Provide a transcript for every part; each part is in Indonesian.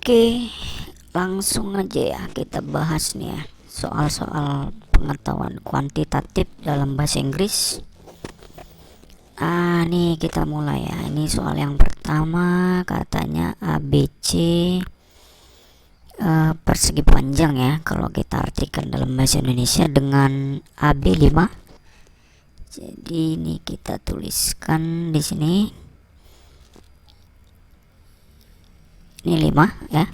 Oke, langsung aja ya kita bahas nih ya soal-soal pengetahuan kuantitatif dalam bahasa Inggris. Nih kita mulai ya. Ini soal yang pertama, katanya ABC persegi panjang ya. Kalau kita artikan dalam bahasa Indonesia dengan AB 5. Jadi ini kita tuliskan di sini. Ini 5 ya.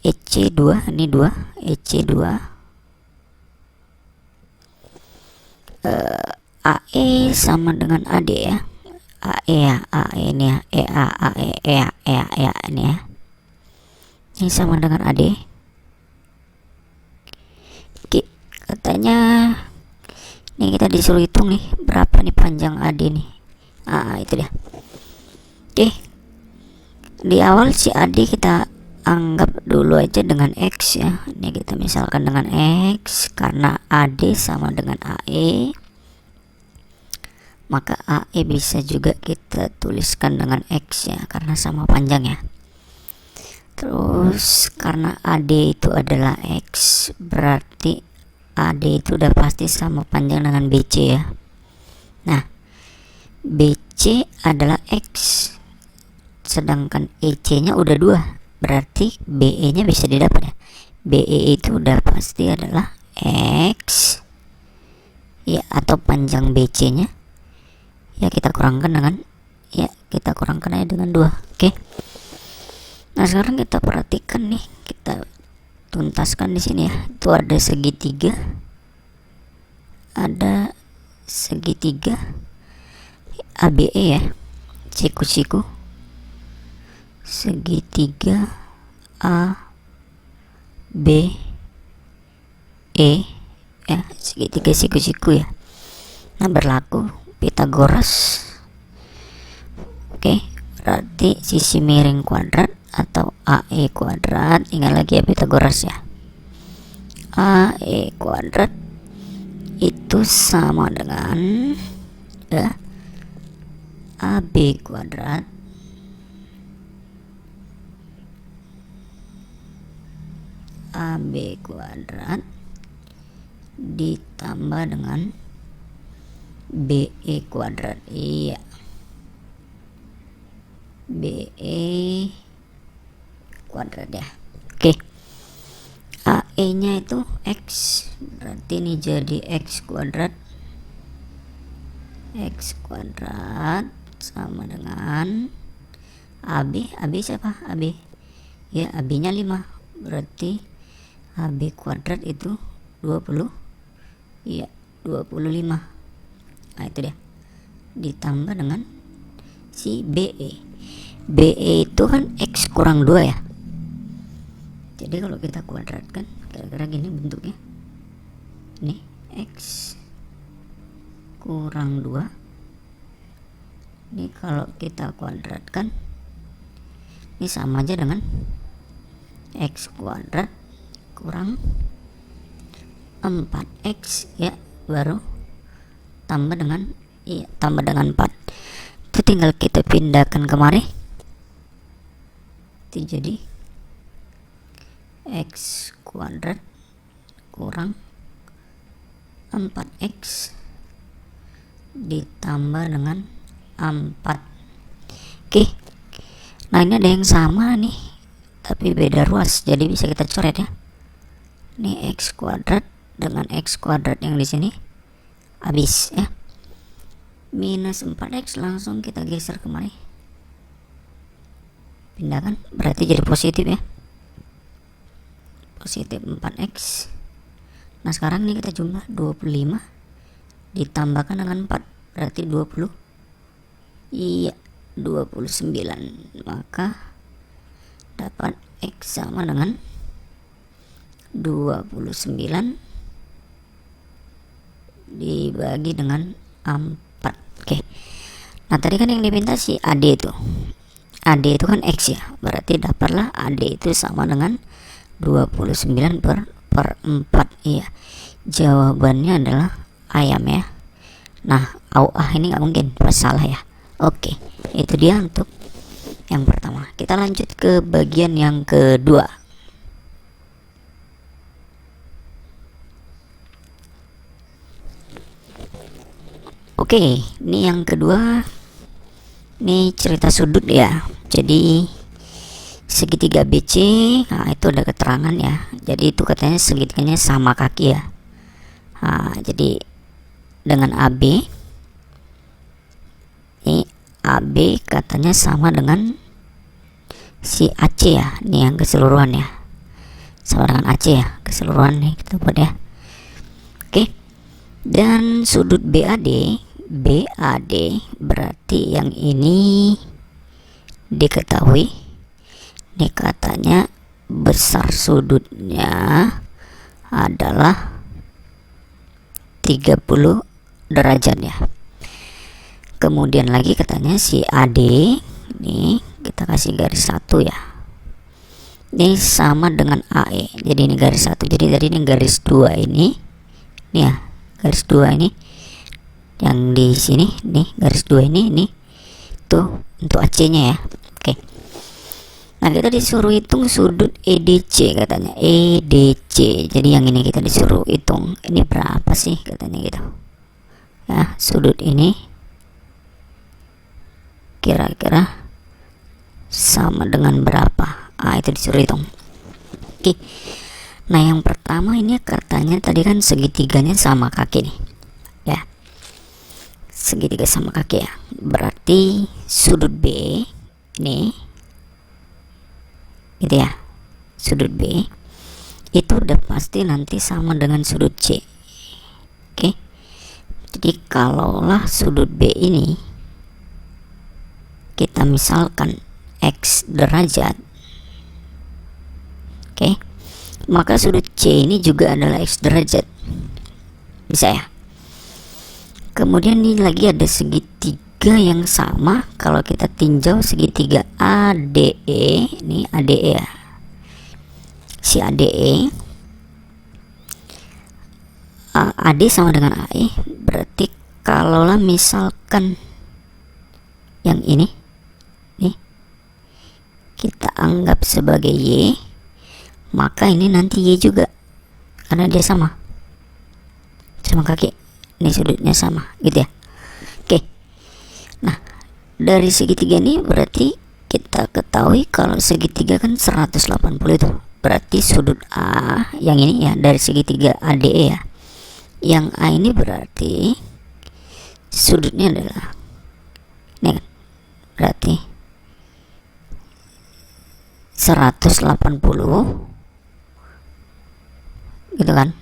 EC 2, ini 2, EC 2. AE sama dengan AD ya. AE ya, AE ini ya, EA, AE, EA, EA, EA ini ya. Ini sama dengan AD. Oke, katanya ini kita disuruh hitung nih berapa nih panjang AD nih. Itu dia. Oke. Di awal si AD kita anggap dulu aja dengan X ya. Ini kita misalkan dengan X karena AD sama dengan AE, maka AE bisa juga kita tuliskan dengan X ya karena sama panjang ya. Terus karena AD itu adalah X, berarti AD itu udah pasti sama panjang dengan BC ya. Nah, BC adalah X, sedangkan EC nya udah 2, berarti BE nya bisa didapat ya. BE itu udah pasti adalah X ya, atau panjang BC nya ya kita kurangkan dengan aja dengan 2. Oke. Nah, sekarang kita perhatikan nih, kita tuntaskan di sini ya. Itu ada segitiga. Ada segitiga ABE ya. Siku-siku. Segitiga A B E ya, segitiga siku-siku ya. Nah, berlaku Pythagoras. Oke, berarti sisi miring kuadrat atau AE kuadrat, ingat lagi ya Pythagoras ya. AE kuadrat itu sama dengan ya AB kuadrat AB kuadrat ditambah dengan BE kuadrat. Iya, BE kuadrat ya. Oke. AE nya itu X, berarti ini jadi X kuadrat sama dengan AB. AB siapa? AB ya, AB nya 5, berarti AB kuadrat itu 20. Iya, 25. Nah, itu dia. Ditambah dengan si BE. BE itu kan X kurang 2 ya. Jadi kalau kita kuadratkan kira-kira gini bentuknya. Ini X kurang 2. Ini kalau kita kuadratkan ini sama aja dengan X kuadrat kurang 4X ya, baru tambah dengan 4. Itu tinggal kita pindahkan kemari, itu jadi X kuadrat kurang 4X ditambah dengan 4. Oke. Nah, ini ada yang sama nih tapi beda ruas, jadi bisa kita coret ya. Ini X kuadrat dengan X kuadrat yang di sini habis ya. Minus 4X langsung kita geser kemari, pindahkan, berarti jadi positif ya, positif 4X. Nah, sekarang ini kita jumlah 25 ditambahkan dengan 4, berarti 20. Iya, 29. Maka dapat X sama dengan 29 dibagi dengan 4. Oke. Nah, tadi kan yang diminta si AD itu. AD itu kan X ya. Berarti dapatlah AD itu sama dengan 29 per 4. Iya. Jawabannya adalah ayam ya. Nah, ini nggak mungkin, pas salah ya. Oke. Itu dia untuk yang pertama. Kita lanjut ke bagian yang kedua. Oke, ini yang kedua. Ini cerita sudut ya. Jadi segitiga BC, nah itu ada keterangan ya. Jadi itu katanya segitiganya sama kaki ya. Nah, jadi dengan AB, ini AB katanya sama dengan si AC ya. Ini yang keseluruhan ya, sama dengan AC ya, keseluruhan nih kita buat ya. Oke, dan sudut BAD berarti yang ini diketahui, ini katanya besar sudutnya adalah 30 derajat ya. Kemudian lagi katanya si AD, ini kita kasih garis satu ya, ini sama dengan AE, jadi ini garis satu. Jadi dari ini garis 2 ini ya, garis 2 ini yang di sini nih, garis 2 ini tuh untuk AC nya ya. Oke, nah kita disuruh hitung sudut EDC katanya, EDC. Jadi yang ini kita disuruh hitung ini berapa sih katanya gitu ya, sudut ini kira-kira sama dengan berapa. Itu disuruh hitung. Oke, nah yang pertama ini katanya tadi kan segitiganya sama kaki nih ya, segitiga sama kaki ya, berarti sudut B ini gitu ya, sudut B itu udah pasti nanti sama dengan sudut C. Oke, jadi kalaulah sudut B ini kita misalkan X derajat, oke, maka sudut C ini juga adalah X derajat, bisa ya. Kemudian ini lagi ada segitiga yang sama, kalau kita tinjau segitiga ADE, ini ADE ya, si ADE, AD sama dengan AE, berarti kalaulah misalkan yang ini nih kita anggap sebagai Y, maka ini nanti Y juga karena dia sama kaki, ini sudutnya sama gitu ya. Oke, nah dari segitiga ini berarti kita ketahui kalau segitiga kan 180 itu, berarti sudut A yang ini ya, dari segitiga ADE ya, yang A ini berarti sudutnya adalah ini kan, berarti 180 gitu kan,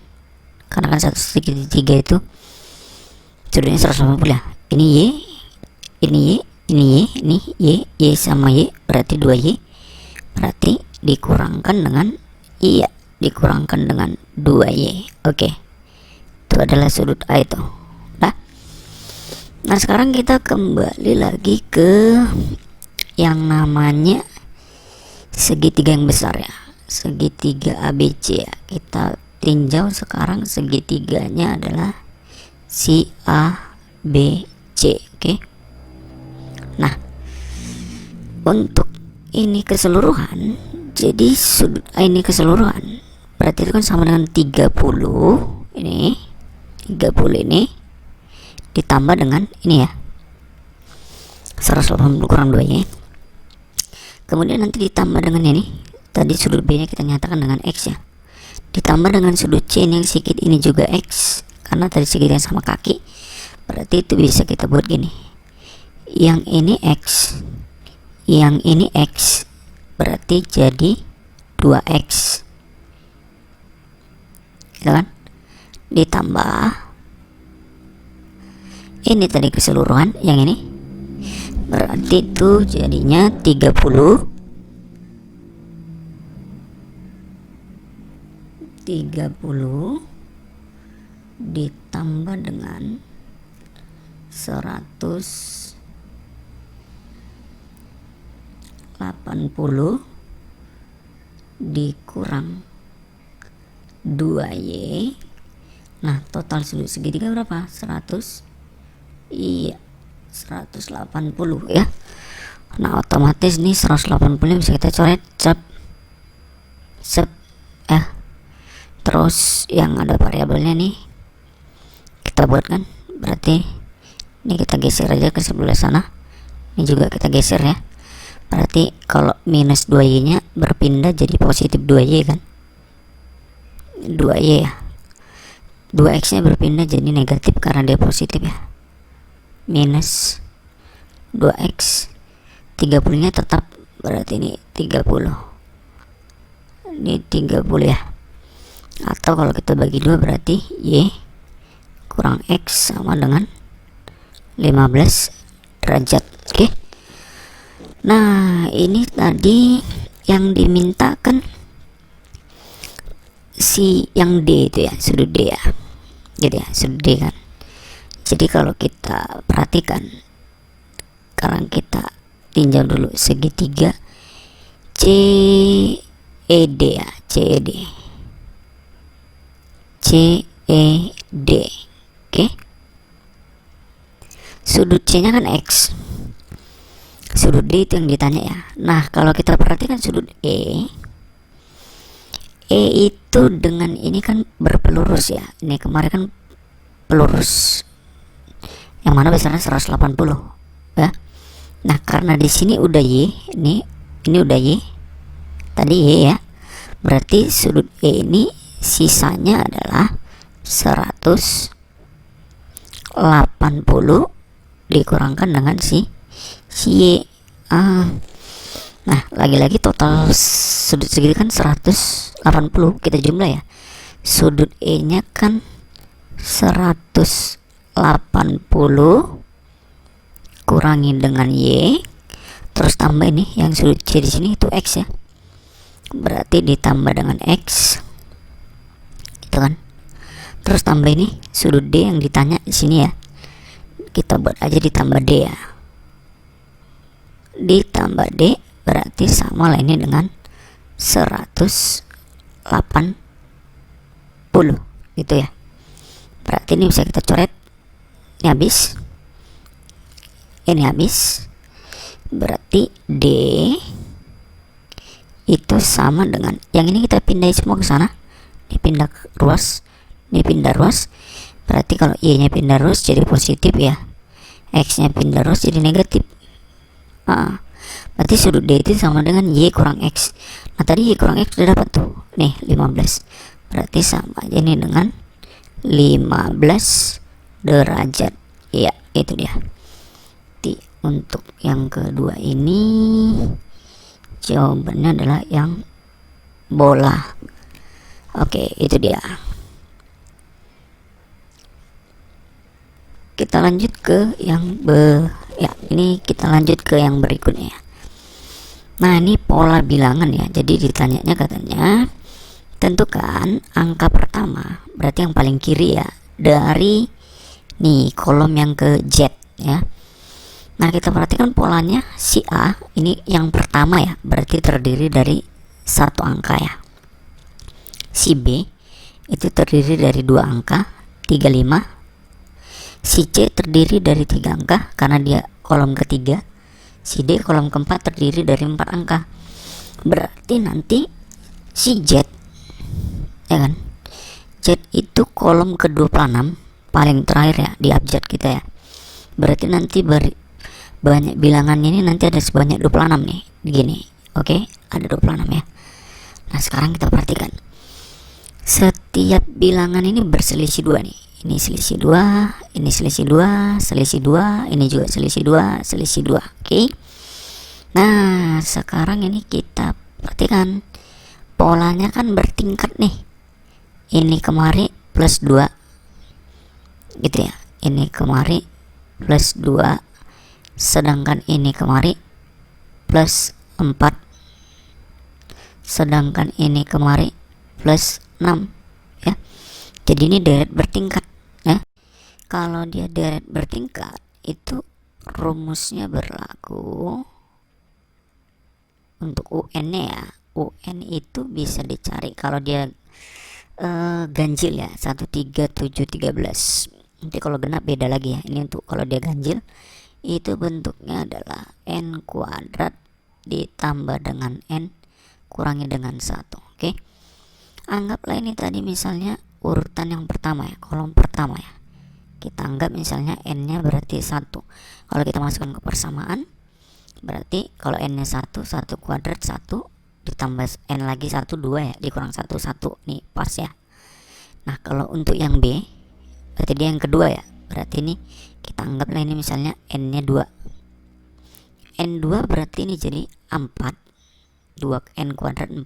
karena kan satu segitiga itu sudutnya 180 ya. Ini Y, ini Y, ini Y, ini Y, Y sama Y berarti 2Y, berarti dikurangkan dengan iya, dikurangkan dengan 2Y. Oke, itu adalah sudut A itu. Nah sekarang kita kembali lagi ke yang namanya segitiga yang besar ya, segitiga ABC ya. Kita tinjau sekarang segitiganya adalah si ABC. Oke, nah untuk ini keseluruhan, jadi sudut A ini keseluruhan berarti itu kan sama dengan 30 ini, 30 ini ditambah dengan ini ya, 180 kurang 2 ya. Kemudian nanti ditambah dengan ini, tadi sudut B nya kita nyatakan dengan X ya, ditambah dengan sudut C yang sedikit ini juga X, karena tadi segitiga sama kaki, berarti itu bisa kita buat gini, yang ini X, yang ini X, berarti jadi 2X gitu kan, ditambah ini tadi keseluruhan yang ini, berarti itu jadinya 30 ditambah dengan 180 dikurang 2Y. Nah total sudut segitiga berapa? 100, iya 180 ya. Nah otomatis nih 180 bisa kita coret sep sep ya. Terus yang ada variabelnya nih kita buatkan, berarti ini kita geser aja ke sebelah sana, ini juga kita geser ya. Berarti kalau minus 2y nya berpindah jadi positif 2y kan, 2y ya, 2x nya berpindah jadi negatif karena dia positif ya, minus 2x. 30 nya tetap, berarti ini 30, ini 30 ya. Atau kalau kita bagi 2 berarti y kurang x sama dengan 15 derajat. Oke. Nah ini tadi yang dimintakan si yang D itu ya, sudut D ya, gitu ya, sudut D kan. Jadi kalau kita perhatikan, sekarang kita tinjau dulu segitiga CED ya, CED, CED. Oke. Sudut C nya kan X, sudut D itu yang ditanya ya. Nah kalau kita perhatikan sudut E itu dengan ini kan berpelurus ya, ini kemarin kan pelurus yang mana besarnya 180 ya. Nah karena di sini udah Y, ini udah Y, tadi Y ya, berarti sudut E ini sisanya adalah 180 dikurangkan dengan si Y. Nah lagi-lagi total sudut segini kan 180, kita jumlah ya. Sudut E nya kan 180 kurangi dengan Y, terus tambah ini yang sudut C di sini itu X ya, berarti ditambah dengan X itu kan, terus tambah ini sudut D yang ditanya di sini ya, kita buat aja ditambah D ya, ditambah D berarti sama lah ini dengan 180 gitu ya. Berarti ini bisa kita coret, ini habis, ini habis, berarti D itu sama dengan yang ini, kita pindahin semua ke sana, ini pindah ruas, ini pindah ruas, berarti kalau Y nya pindah ruas jadi positif ya, X nya pindah ruas jadi negatif. Berarti sudut D itu sama dengan Y kurang X. Nah tadi Y kurang X udah dapat tuh, nih 15, berarti sama aja nih dengan 15 derajat ya, itu dia. Untuk yang kedua ini jawabannya adalah yang bola. Oke, itu dia. Kita lanjut ke yang ini kita lanjut ke yang berikutnya. Nah ini pola bilangan ya, jadi ditanyanya katanya tentukan angka pertama, berarti yang paling kiri ya, dari nih kolom yang ke Z ya. Nah kita perhatikan polanya, si A ini yang pertama ya, berarti terdiri dari satu angka ya. Si B itu terdiri dari dua angka, 35. Si C terdiri dari 3 angka karena dia kolom ketiga. Si D kolom keempat terdiri dari 4 angka. Berarti nanti si Z ya kan, Z itu kolom ke-26 paling terakhir ya di abjad kita ya. Berarti nanti banyak bilangannya ini nanti ada sebanyak 26 nih gini. Oke, ada 26 ya. Nah sekarang kita perhatikan, setiap bilangan ini berselisih 2 nih. Ini selisih 2, ini selisih 2, selisih 2, ini juga selisih 2, selisih 2. Oke. Nah, sekarang ini kita perhatikan polanya kan bertingkat nih. Ini kemari plus 2. Gitu ya. Ini kemari plus 2, sedangkan ini kemari plus 4, sedangkan ini kemari plus 6 ya. Jadi ini deret bertingkat ya. Kalau dia deret bertingkat itu rumusnya berlaku untuk UN nya ya. UN itu bisa dicari kalau dia ganjil ya, 1, 3, 7, 13. Nanti kalau genap beda lagi ya. Ini untuk kalau dia ganjil itu bentuknya adalah n kuadrat ditambah dengan n kurangi dengan 1. Oke, anggaplah ini tadi misalnya urutan yang pertama ya, kolom pertama ya. Kita anggap misalnya n nya berarti 1. Kalau kita masukkan ke persamaan, berarti kalau n nya 1, 1 kuadrat 1 ditambah n lagi 1, 2 ya, dikurang 1, 1 nih pas ya. Nah kalau untuk yang B, berarti dia yang kedua ya, berarti ini kita anggaplah ini misalnya n nya 2. n2 berarti ini jadi 4, 2 n kuadrat 4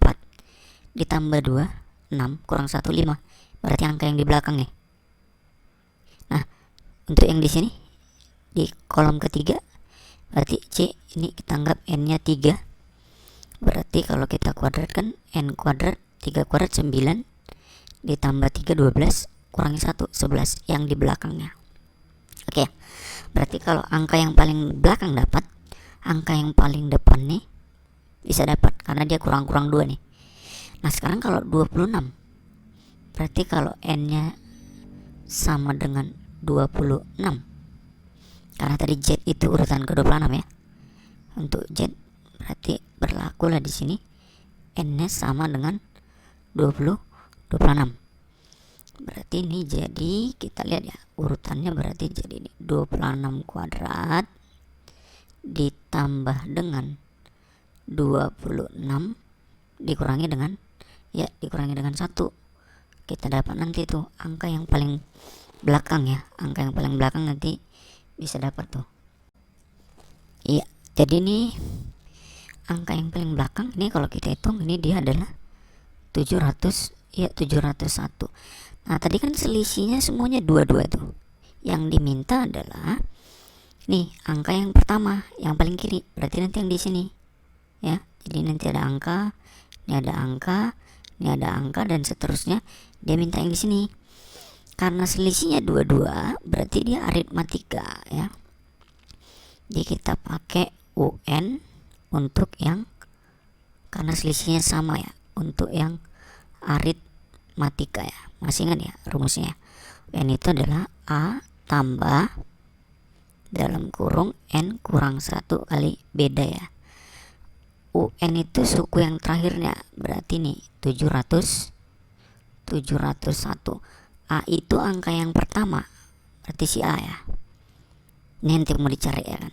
ditambah 2, 6 kurang 1, 5, berarti angka yang di belakang ya. Nah untuk yang di sini di kolom ketiga, berarti C ini kita anggap n nya 3, berarti kalau kita kuadratkan n kuadrat 3 kuadrat 9 ditambah 3, 12 kurangi 1, 11 yang di belakangnya. Oke, berarti kalau angka yang paling belakang dapat, angka yang paling depan nih bisa dapat karena dia kurang-kurang 2 nih. Nah sekarang kalau 26, berarti kalau n nya sama dengan 26, karena tadi Z itu urutan ke-26 ya. Untuk Z berarti berlakulah di sini n nya sama dengan 26. Berarti ini jadi kita lihat ya, urutannya berarti jadi ini 26 kuadrat ditambah dengan 26 dikurangi dengan dikurangi dengan 1. Kita dapat nanti tuh angka yang paling belakang ya, angka yang paling belakang nanti bisa dapat tuh. Iya, jadi ini angka yang paling belakang ini kalau kita hitung ini dia adalah 700 ya, 701. Nah tadi kan selisihnya semuanya 22 tuh. Yang diminta adalah nih angka yang pertama yang paling kiri, berarti nanti yang di sini ya. Jadi nanti ada angka, ini ada angka, ini ada angka dan seterusnya. Dia minta yang di sini. Karena selisihnya 22, berarti dia aritmatika ya. Jadi kita pakai UN untuk yang karena selisihnya sama ya, untuk yang aritmatika ya. Masih ingat ya rumusnya? UN itu adalah A tambah dalam kurung N kurang 1 kali beda ya. UN itu suku yang terakhirnya, berarti nih 700, 701. A itu angka yang pertama, berarti si A ya. Ini nanti mau dicari ya kan.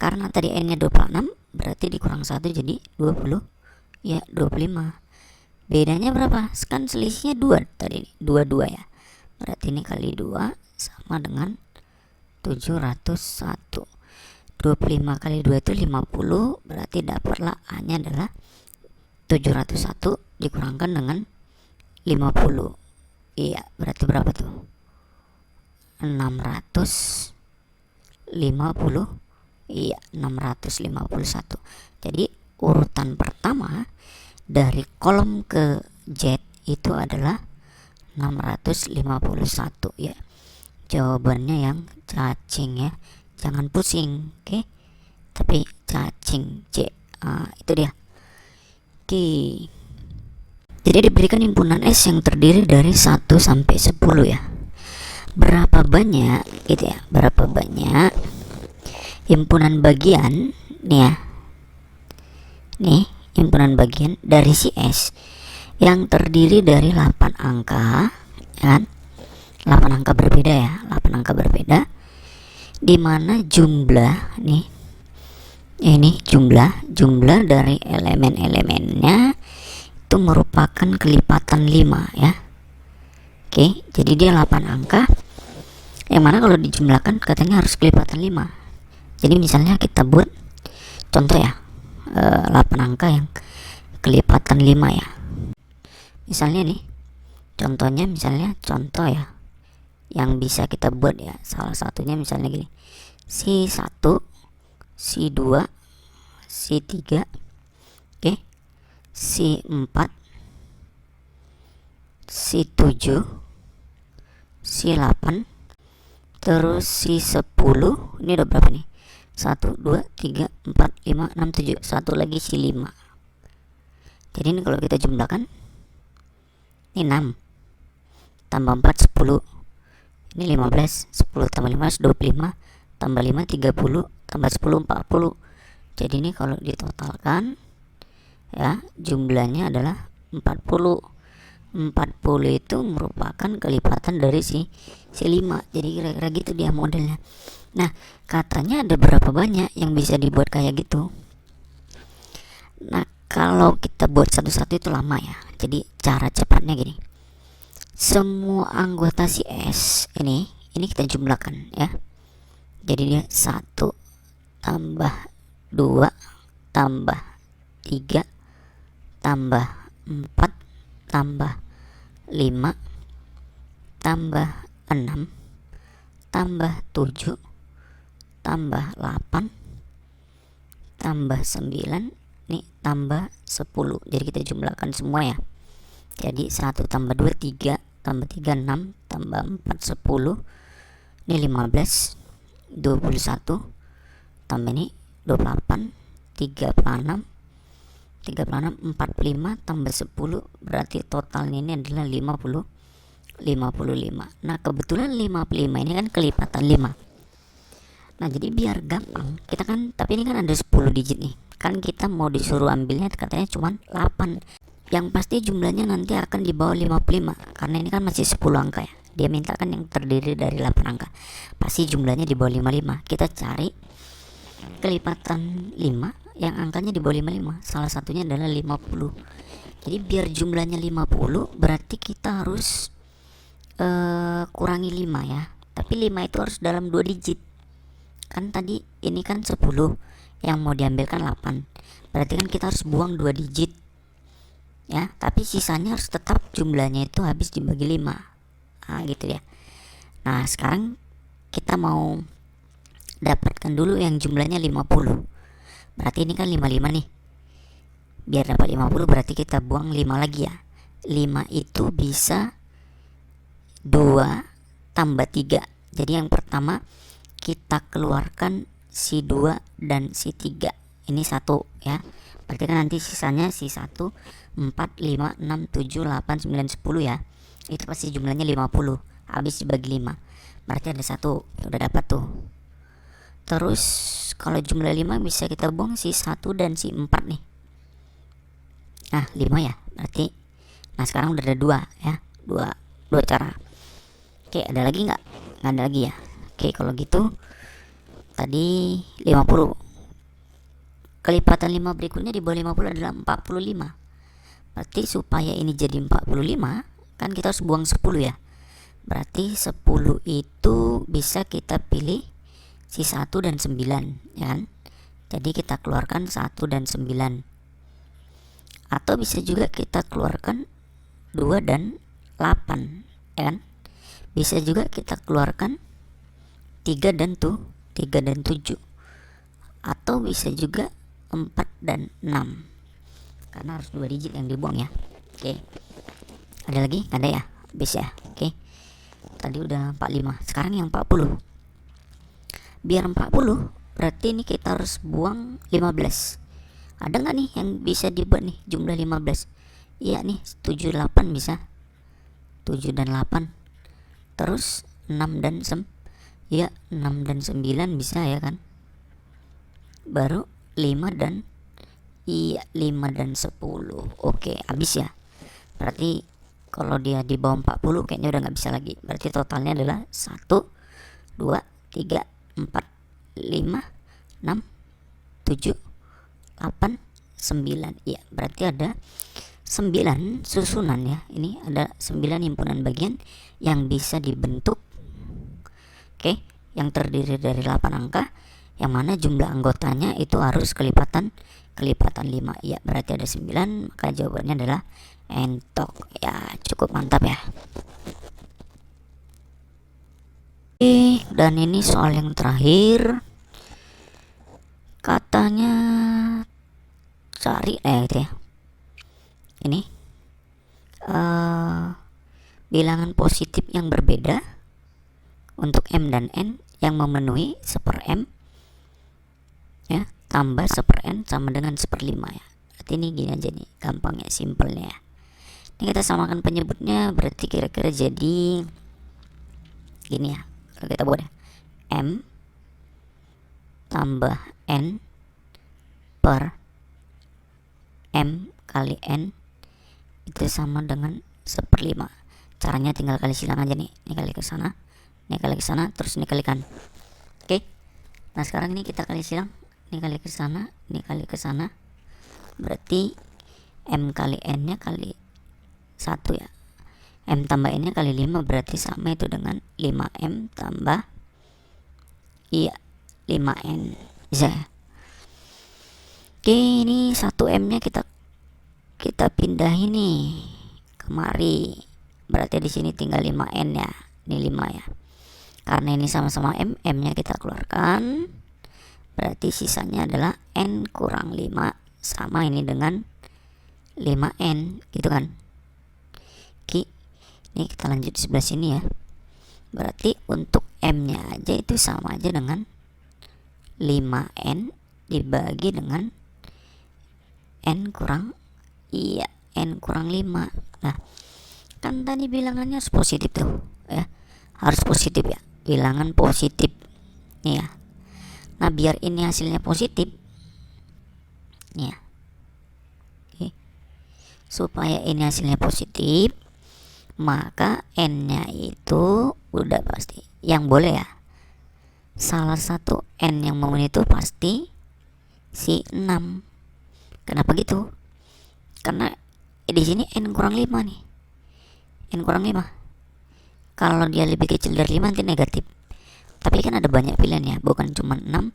Karena tadi N nya 26, berarti dikurang 1 jadi 20 ya, 25. Bedanya berapa? Kan selisihnya 2 tadi, 22 ya. Berarti ini kali 2 sama dengan 701. 25 kali 2 itu 50, berarti dapatlah A nya adalah 701 dikurangkan dengan 50. Iya, berarti berapa tuh? 650. Iya, 651. Jadi urutan pertama dari kolom ke Z itu adalah 651 ya. Jawabannya yang cacing ya. Jangan pusing, oke? Tapi cacing C. Itu dia. Oke. Jadi diberikan himpunan S yang terdiri dari 1 sampai 10 ya. Berapa banyak gitu ya? Berapa banyak himpunan bagian nih ya. Nih, himpunan bagian dari si S yang terdiri dari 8 angka, ya kan? 8 angka berbeda ya, 8 angka berbeda. Di mana jumlah nih ini jumlah dari elemen-elemennya itu merupakan kelipatan 5 ya. Oke, jadi dia 8 angka yang mana kalau dijumlahkan katanya harus kelipatan 5. Jadi misalnya kita buat contoh ya, 8 angka yang kelipatan 5 ya. Misalnya nih, contoh ya yang bisa kita buat ya, salah satunya misalnya gini, C1, C2, C3, oke, C4, C7, C8, terus C10. Ini udah berapa nih? 1, 2, 3, 4, 5, 6, 7. Satu lagi C5. Jadi ini kalau kita jumlahkan, ini 6 tambah 4, 10. Ini 15, 10 tambah 15, 25, tambah 5 30, tambah 10 40. Jadi ini kalau ditotalkan ya, jumlahnya adalah 40. 40 itu merupakan kelipatan dari si 5. Jadi kira-kira gitu dia modelnya. Nah, katanya ada berapa banyak yang bisa dibuat kayak gitu. Nah, kalau kita buat satu-satu itu lama ya. Jadi cara cepatnya gini. Semua anggota si S ini kita jumlahkan ya. Jadi dia 1 tambah 2 tambah 3 tambah 4 tambah 5 tambah 6 tambah 7 tambah 8 tambah 9 nih tambah 10. Jadi kita jumlahkan semua ya. Jadi 1 tambah 2 3 tambah 3 6 tambah 4 10. Ini 15 21 tambah ini 28 36 45 tambah 10, berarti totalnya ini adalah 55. Nah, kebetulan 55 ini kan kelipatan 5. Nah, jadi biar gampang, kita kan, tapi ini kan ada 10 digit nih. Kan kita mau disuruh ambilnya katanya cuma 8. Yang pasti jumlahnya nanti akan di bawah 55 karena ini kan masih 10 angka ya. Dia minta kan yang terdiri dari 8 angka. Pasti jumlahnya di bawah 55. Kita cari kelipatan 5 yang angkanya di bawah 55. Salah satunya adalah 50. Jadi biar jumlahnya 50 berarti kita harus kurangi 5 ya. Tapi 5 itu harus dalam 2 digit. Kan tadi ini kan 10, yang mau diambilkan 8. Berarti kan kita harus buang 2 digit. Ya, tapi sisanya harus tetap jumlahnya itu habis dibagi 5. Nah, gitu ya. Nah, sekarang kita mau dapatkan dulu yang jumlahnya 50. Berarti ini kan 55 nih. Biar dapat 50 berarti kita buang 5 lagi ya. 5 itu bisa 2 tambah 3. Jadi yang pertama kita keluarkan si 2 dan si 3. Ini 1 ya. Berarti kan nanti sisanya si 1 4 5 6 7 8 9 10 ya. Itu pasti jumlahnya 50 habis dibagi 5. Berarti ada 1. Ya udah dapat tuh. Terus kalau jumlah 5 bisa kita buang si 1 dan si 4 nih. Nah, 5 ya. Berarti nah sekarang udah ada 2 ya. Dua cara. Oke, ada lagi nggak? Nggak ada lagi ya. Oke, kalau gitu tadi 50. Kelipatan 5 berikutnya di bawah 50 adalah 45. Berarti supaya ini jadi 45 kan kita harus buang 10 ya. Berarti 10 itu bisa kita pilih si 1 dan 9 ya kan. Jadi kita keluarkan 1 dan 9. Atau bisa juga kita keluarkan 2 dan 8 ya kan. Bisa juga kita keluarkan 3 dan 7. Atau bisa juga 4 dan 6. Karena harus 2 digit yang dibuang ya. Oke. Ada lagi? Nggak ada ya? Habis ya. Oke. Tadi udah 45. Sekarang yang 40. Biar 40 berarti ini kita harus buang 15. Ada nggak nih yang bisa dibuat nih jumlah 15? Iya nih, 7 8 bisa. 7 dan 8. Terus 6 dan 6 dan 9 bisa ya kan. Baru 5 dan 10. Oke, habis ya. Berarti kalau dia di bawah 40 kayaknya udah nggak bisa lagi. Berarti totalnya adalah 1 2 3 4 5 6 7 8 9. Iya, berarti ada 9 susunan ya. Ini ada 9 himpunan bagian yang bisa dibentuk. Oke, yang terdiri dari 8 angka, yang mana jumlah anggotanya itu harus kelipatan 5. Ya, berarti ada 9, maka jawabannya adalah entok. Ya, cukup mantap ya. Oke, dan ini soal yang terakhir. Katanya cari gitu ya. Ini bilangan positif yang berbeda untuk M dan N yang memenuhi 1/M ya, tambah 1/N sama dengan 1/5 ya. Berarti ini gini aja nih, gampangnya, simpelnya ya. Ini kita samakan penyebutnya, berarti kira-kira jadi gini ya. Kalau kita buat M tambah N per M kali N itu sama dengan 1/5. Caranya tinggal kali silang aja nih. Ini kali ke sana, ini kali ke sana, terus ini kalikan. Oke. Nah, sekarang ini kita kali silang. Ini kali ke sana, ini kali ke sana. Berarti M kali N-nya kali 1 ya. M tambah N-nya kali 5 berarti sama itu dengan 5M tambah 5N. Bisa ya? Oke, ini 1M-nya kita pindah ini kemari. Berarti di sini tinggal 5N ya. Ini 5 ya. Karena ini sama-sama M, M-nya kita keluarkan. Berarti sisanya adalah N kurang 5 sama ini dengan 5N gitu kan. Oke. Ini kita lanjut di sebelah sini ya. Berarti untuk M-nya aja itu sama aja dengan 5N dibagi dengan N kurang N kurang 5. Nah, kan tadi bilangannya harus positif tuh ya. Harus positif ya. Bilangan positif nih ya. Nah, biar ini hasilnya positif nih ya. Oke. Supaya ini hasilnya positif, maka N-nya itu udah pasti yang boleh ya. Salah satu N yang momen itu pasti si 6. Kenapa gitu? Karena di sini N kurang 5 nih. N kurang 5. Kalau dia lebih kecil dari 5 nanti negatif. Tapi kan ada banyak pilihan ya, bukan cuma 6,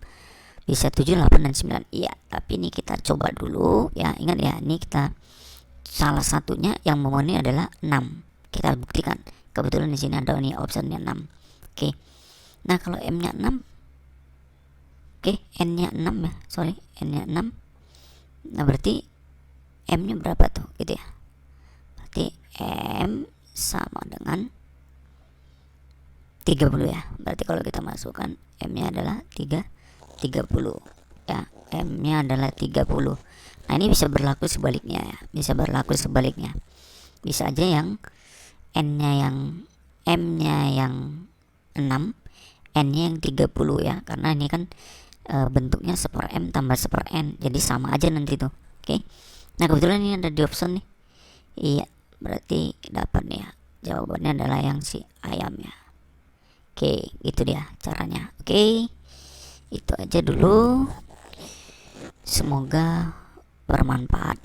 bisa 7, 8 dan 9. Iya, tapi ini kita coba dulu ya. Ingat ya, ini kita salah satunya yang momennya adalah 6. Kita buktikan. Kebetulan di sini ada nih optionnya 6. Oke. Nah, kalau M-nya 6. Oke, N-nya 6 ya. Sorry, N-nya 6. Nah, berarti M-nya berapa tuh gitu ya. Berarti M sama dengan 30 ya. Berarti kalau kita masukkan M-nya adalah 30 ya. M-nya adalah 30. Nah, ini bisa berlaku sebaliknya ya. Bisa berlaku sebaliknya. Bisa aja yang N-nya yang M-nya yang 6, N-nya yang 30 ya. Karena ini kan bentuknya 1/M tambah 1/N. Jadi sama aja nanti tuh. Oke. Nah, kebetulan ini ada di option nih. Iya, berarti dapat nih ya. Jawabannya adalah yang si ayam ya. Oke, itu dia caranya. Oke, itu aja dulu. Semoga bermanfaat.